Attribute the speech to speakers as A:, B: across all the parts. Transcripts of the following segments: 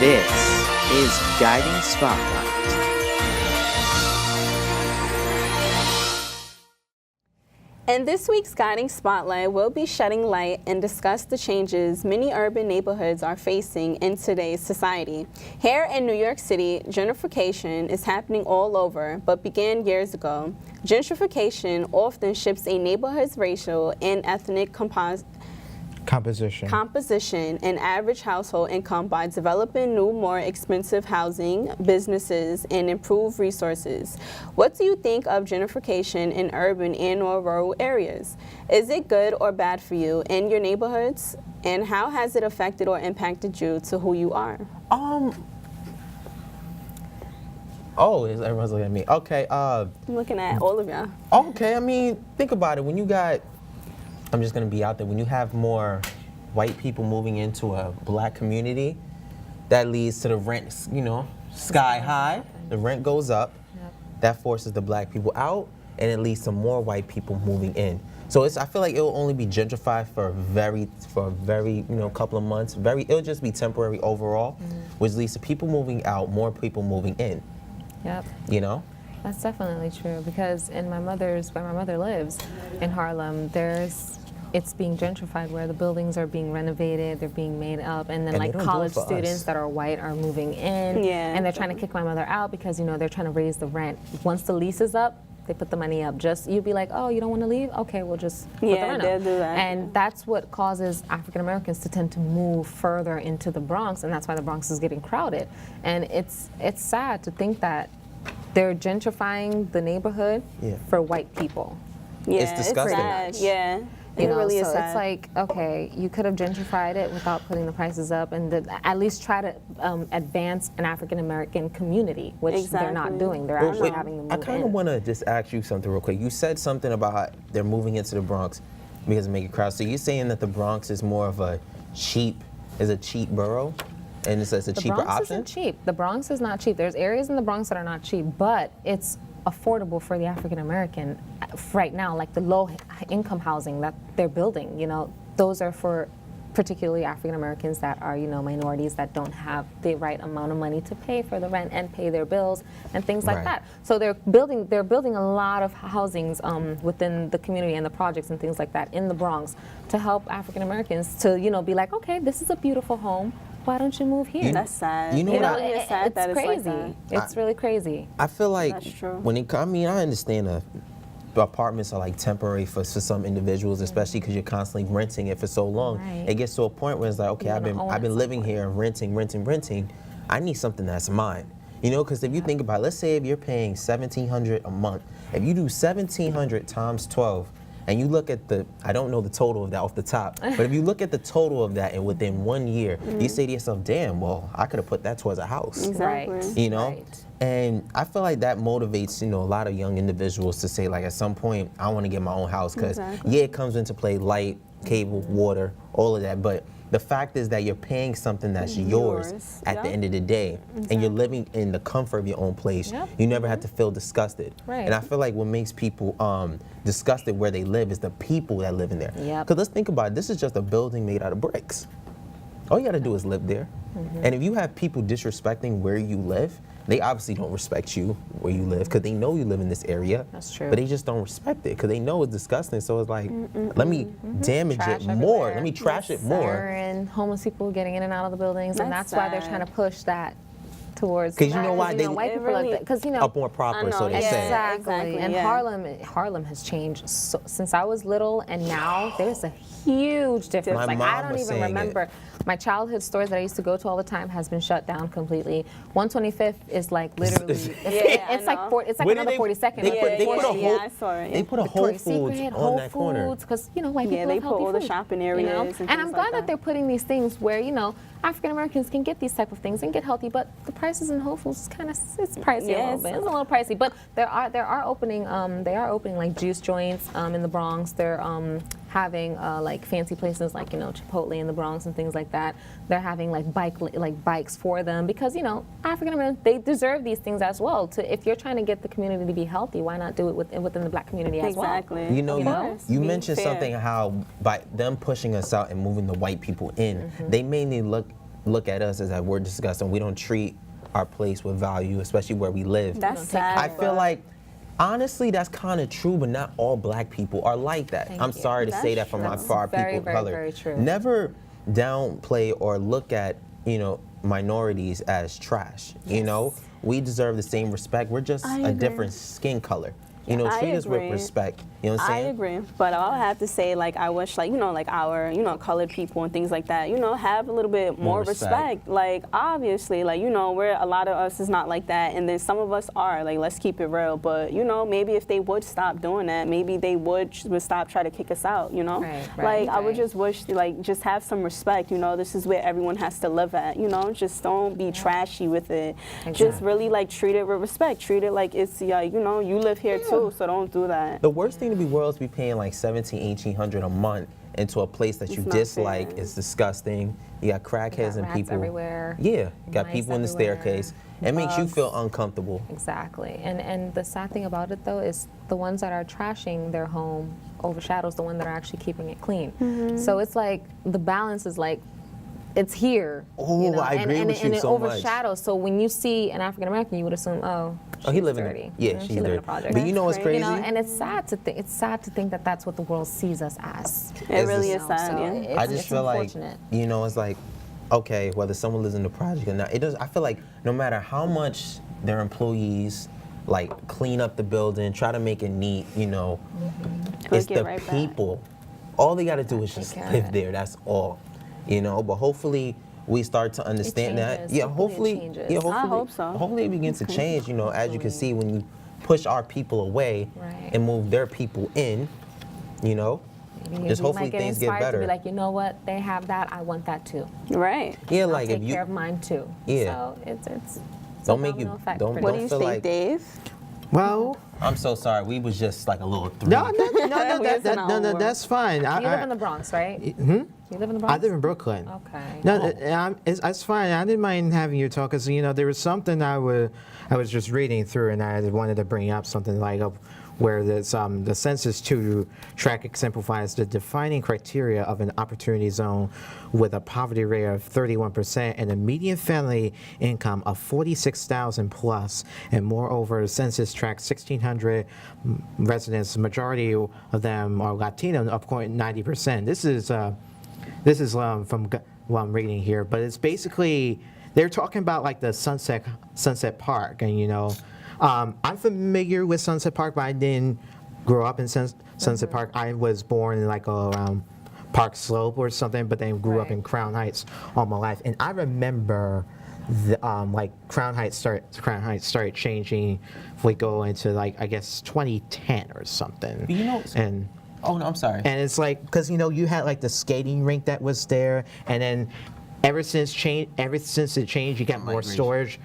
A: This is Guiding Spotlight.
B: In this week's Guiding Spotlight, we'll be shedding light and discuss the changes many urban neighborhoods are facing in today's society. Here in New York City, gentrification is happening all over, but began years ago. Gentrification often shifts a neighborhood's racial and ethnic composition and average household income by developing new, more expensive housing, businesses, and improved resources. What do you think of gentrification in urban and/or rural areas? Is it good or bad for you in your neighborhoods? And how has it affected or impacted you to who you are?
C: Everyone's looking at me. Okay.
B: I'm looking at all of y'all.
C: Okay, I mean, think about it. When you got, I'm just gonna be out there, when you have more white people moving into a black community, that leads to the rent, sky high. The rent goes up. Yep. That forces the black people out, and it leads to more white people moving in. So I feel like it will only be gentrified for a very, couple of months. It'll just be temporary overall, which leads to people moving out, more people moving in.
D: Yep. That's definitely true, because where my mother lives, in Harlem, it's being gentrified, where the buildings are being renovated, they're being made up, and then like college students that are white are moving in, and they're trying to kick my mother out because they're trying to raise the rent. Once the lease is up, they put the money up. You'd be like, oh, you don't want to leave? Okay, we'll just put the rent up. Do that. And that's what causes African Americans to tend to move further into the Bronx, and that's why the Bronx is getting crowded. And it's sad to think that they're gentrifying the neighborhood for white people.
B: Yeah,
C: it's disgusting.
B: It's sad. Yeah. It really is sad.
D: It's like, okay, you could have gentrified it without putting the prices up, and at least try to advance an African American community, which they're not doing. They're actually having them move
C: I kind of want to just ask you something real quick. You said something about how they're moving into the Bronx because of making crowds. So you're saying that the Bronx is more of a cheap borough? And it's a cheaper option?
D: The Bronx isn't cheap. The Bronx is not cheap. There's areas in the Bronx that are not cheap, but it's affordable for the African American right now, like the low income housing that they're building. Those are for particularly African Americans that are, minorities that don't have the right amount of money to pay for the rent and pay their bills and things like that. So they're building a lot of housings within the community and the projects and things like that in the Bronx to help African Americans to, be like, okay, this is a beautiful home. Why don't you move here?
B: That's sad.
D: It's
B: sad that
D: crazy.
B: It's like that.
D: It's really crazy.
C: I feel like
B: That's true.
C: I understand apartments are like temporary for some individuals, especially because you're constantly renting it for so long. Right. It gets to a point where it's like, okay, I've been living here and renting. I need something that's mine. Because if you think about it, let's say if you're paying $1,700 a month, if you do $1,700 times 12, and you look at I don't know the total of that off the top, but if you look at the total of that and within 1 year, you say to yourself, damn, well, I could have put that towards a house.
B: Exactly.
D: Right.
C: And I feel like that motivates, a lot of young individuals to say, like, at some point, I want to get my own house, because it comes into play light, cable, water, all of that, but the fact is that you're paying something that's yours at the end of the day, and you're living in the comfort of your own place. You never have to feel disgusted. And I feel like what makes people disgusted where they live is the people that live in there. Because let's think about it. This is just a building made out of bricks. All you got to do is live there. And if you have people disrespecting where you live, they obviously don't respect you where you live, because they know you live in this area.
D: That's true.
C: But they just don't respect it because they know it's disgusting. So it's like, let me damage it more. Let me trash it more.
D: And homeless people getting in and out of the buildings, and that's why they're trying to push that towards.
C: Because you know why they
D: white people really, because
C: up more proper, so they say.
D: Exactly. And Harlem has changed since I was little, and now there's a huge difference.
C: My
D: like
C: mom
D: I don't
C: was
D: even remember. My childhood stores that I used to go to all the time has been shut down completely. 125th is like literally, it's like another 42nd.
B: I saw it.
C: They put a Whole Foods on that corner.
D: Because white people
B: they
D: have
B: put
D: healthy
B: all the
D: food,
B: shopping areas.
D: And I'm glad that they're putting these things where African Americans can get these type of things and get healthy, but the prices in Whole Foods is it's pricey a little bit. It's a little pricey, but they are opening like juice joints in the Bronx. They're having like fancy places like Chipotle in the Bronx and things like that. They're having like bikes for them, because African Americans, they deserve these things as well. If you're trying to get the community to be healthy, why not do it within the Black community as well?
B: Exactly.
C: You mentioned something how by them pushing us out and moving the white people in, they mainly look look at us as that we're disgusting. We don't treat our place with value, especially where we live.
B: That's sad.
C: I feel like, honestly, that's kind of true, but not all black people are like that. I'm sorry to say that for our people of color.
D: Very true.
C: Never downplay or look at, minorities as trash. You know, we deserve the same respect. We're just a different skin color. Treat us with respect. You know what I'm saying?
B: I agree, but I'll have to say, like, I wish, like, like our, colored people and things like that, have a little bit more respect. Like, obviously, like, we're, a lot of us is not like that, and then some of us are, like, let's keep it real, but, maybe if they would stop doing that, maybe they would stop trying to kick us out, Like, I would just wish, like, just have some respect, this is where everyone has to live at, just don't be trashy with it.
D: Exactly.
B: Just really, like, treat it with respect. Treat it like it's, you live here too, so don't do that.
C: The worst thing to be world is be paying like $1,700, $1,800 a month into a place that you dislike. It's disgusting. You got crackheads and people
D: everywhere.
C: Yeah, you got people in the
D: everywhere.
C: staircase. It makes you feel uncomfortable.
D: Exactly. And the sad thing about it though is the ones that are trashing their home overshadows the one that are actually keeping it clean. So it's like the balance is like it's here.
C: Oh, I agree with you so much.
D: And it overshadows. So when you see an African American, you would assume, oh,
C: he living
D: dirty.
C: She's
D: living in
C: dirty.
D: a project.
C: But you know what's crazy?
D: And it's sad to think. It's sad to think that that's what the world sees us as.
B: It really is sad.
D: So
C: I just feel like it's like, okay, whether someone lives in the project or not, it does. I feel like no matter how much their employees like clean up the building, try to make it neat, it's the people. All they got to do is just live there. That's all. But hopefully we start to understand that. Yeah, hopefully,
B: I hope so.
C: Hopefully it begins to change, as you can see when you push our people away and move their people in, just hopefully things get better.
D: To be like, you know what, they have that, I want that too.
B: Right.
C: Yeah,
D: I'll
C: like
D: take
C: if you
D: care of mine too.
C: Yeah.
D: So it's
C: don't make you don't
B: What do you
C: feel
B: think,
C: like
B: Dave?
E: Well,
C: I'm so sorry. We was just like a little three.
E: no, that's fine.
D: You live in the Bronx, right?
E: Hmm?
D: You live in the Bronx?
E: I live in Brooklyn.
D: Okay.
E: No, it's fine. I didn't mind having you talk because there was something I was just reading through, and I wanted to bring up something like where there's the Census 2 track exemplifies the defining criteria of an opportunity zone with a poverty rate of 31% and a median family income of 46,000 plus, and moreover, the census tracks 1,600 residents. Majority of them are Latino, of course, 90%. This is from what I'm reading here, but it's basically they're talking about like the Sunset Park, and I'm familiar with Sunset Park, but I didn't grow up in Sunset Park. I was born in like around Park Slope or something, but then grew up in Crown Heights all my life, and I remember like Crown Heights started changing. If we go into like I guess 2010 or something, and.
C: Oh no, I'm sorry.
E: And it's like because you had like the skating rink that was there, and then ever since it changed, you got more storage.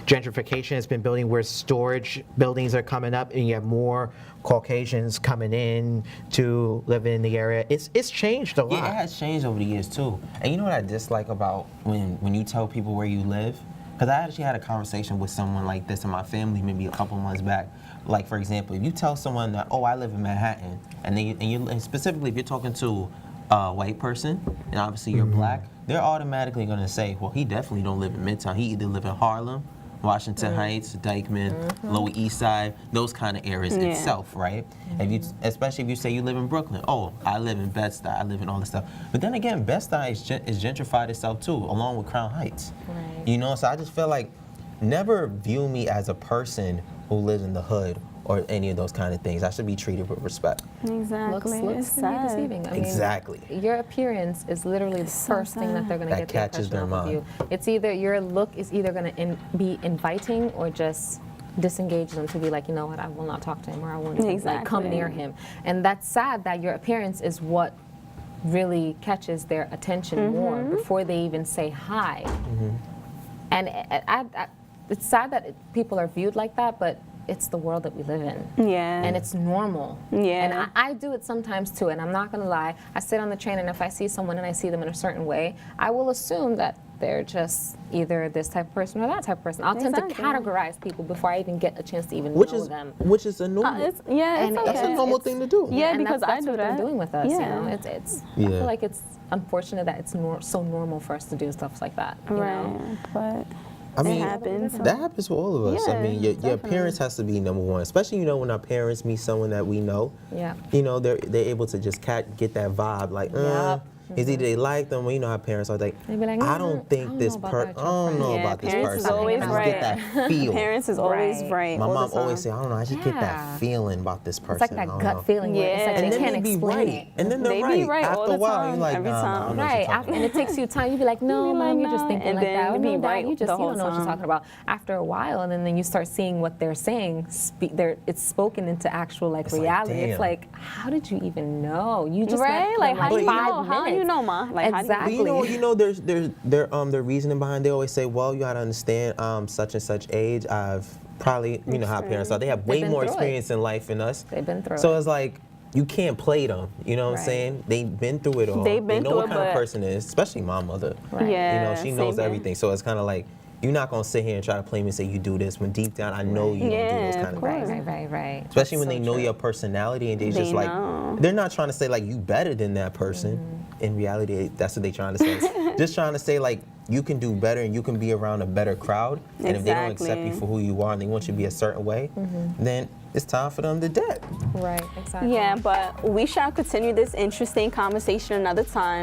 E: Gentrification has been building where storage buildings are coming up, and you have more Caucasians coming in to live in the area. It's changed a lot.
C: Yeah, it has changed over the years too. And you know what I dislike about when you tell people where you live? Because I actually had a conversation with someone like this in my family maybe a couple months back. Like for example, if you tell someone that, oh, I live in Manhattan, and specifically if you're talking to a white person, and obviously you're black, they're automatically going to say, well, he definitely don't live in Midtown. He either live in Harlem, Washington Heights, Dyckman, Lower East Side, those kind of areas itself, right? Especially if you say you live in Brooklyn. Oh, I live in Bed-Stuy, I live in all this stuff. But then again, Bed-Stuy is gentrified itself too, along with Crown Heights. Right. So I just feel like never view me as a person who lives in the hood or any of those kind of things. I should be treated with respect.
B: Exactly.
D: Looks can be deceiving. I mean,
C: exactly.
D: Your appearance is literally the first thing that they're going to get the impression off of you. It's either your look is either going to be inviting or just disengage them to be like, you know what, I will not talk to him or I won't like, come near him. And that's sad that your appearance is what really catches their attention more before they even say hi. And it's sad that people are viewed like that, but it's the world that we live in.
B: Yeah.
D: And it's normal.
B: Yeah.
D: And I do it sometimes too, and I'm not gonna lie. I sit on the train and if I see someone and I see them in a certain way, I will assume that they're just either this type of person or that type of person. I'll tend to categorize people before I even get a chance to even know them.
C: Which is a normal.
B: It's
D: And
B: okay.
C: That's a normal thing to do.
B: Yeah,
D: and
B: because
D: that's
B: I do
D: what
B: that.
D: they're doing with us.
B: Yeah.
D: You know, it's. I
C: Yeah.
D: feel like it's unfortunate that it's so normal for us to do stuff like that. You know?
B: But
C: I mean,
B: it happens.
C: that happens for all of us. I
B: Yeah,
C: mean, your appearance has to be number one, especially when our parents meet someone that we know.
D: Yeah.
C: They're able to just get that vibe, like,
D: Yep.
C: is either they like them, or how parents are like,
D: They be like,
C: I don't think
D: I don't
C: this
D: know about
C: person,
D: that,
C: I don't know
B: Yeah,
C: about this
B: parents is
C: person.
B: always
C: I just
B: right.
C: get that feel.
B: Parents is always
D: Right.
B: right.
C: My
B: all the
C: mom always say,
B: time.
C: I don't know, I just get
D: Yeah.
C: that feeling about this person.
D: It's like
C: I
D: that
C: don't
D: gut
C: know.
D: feeling where it's like
B: Yeah.
C: And
D: they
C: then
D: can't
C: they be
D: explain
C: right.
D: it.
C: And then they're
B: They
C: right.
B: be right
C: After
B: all the
C: a while,
B: time,
C: you're like,
B: every
C: nah,
B: time.
C: I don't know what you're
D: Right,
C: talking
D: and it takes you time. You be like, no,
B: You
D: mom,
B: like,
D: you're just
B: nah.
D: thinking
B: And
D: like
B: then
D: that.
B: you
D: Or,
B: be
D: no, Dad,
B: right
D: you just
B: the
D: you
B: whole
D: don't know what you're
B: time.
D: talking about. After a while, and then you start seeing what they're saying. It's spoken into actual
C: like,
D: reality.
C: damn.
D: It's like, how did you even know? You just
B: Right?
D: met
B: Like,
D: them
B: how do you
D: 5
B: know? How do you
D: minutes.
B: know, Ma? Like, how do you-
D: Exactly.
C: But their reasoning behind. They always say, well, you gotta understand, such and such age. I've probably, how parents are. They have way
D: been
C: more
D: through it.
C: experience in life than us.
D: They've been through
C: So
D: it.
C: it's like you can't play them. You know what I'm
D: Right.
C: saying? They've been through it all.
B: They've been
C: they know
B: through
C: what
B: it,
C: kind of
B: but-
C: person it is, especially my mother.
D: Right.
B: Yeah,
C: She
B: same
C: knows
B: here.
C: everything. So it's kind of like you're not gonna sit here and try to play me and say you do this when deep down I know you don't do
B: Yeah,
C: those kind
B: of
C: of
B: course.
C: things.
D: Right.
C: Especially when
D: That's
C: they
D: so
C: know
D: true.
C: your personality and they
B: They
C: just like
B: know.
C: they're not trying to say like you better than that person. In reality, that's what they're trying to say. Just trying to say like you can do better and you can be around a better crowd. And if they don't accept you
B: Exactly.
C: for who you are and they want you to be a certain way, then it's time for them to dip.
D: Right, exactly.
B: Yeah, but we shall continue this interesting conversation another time.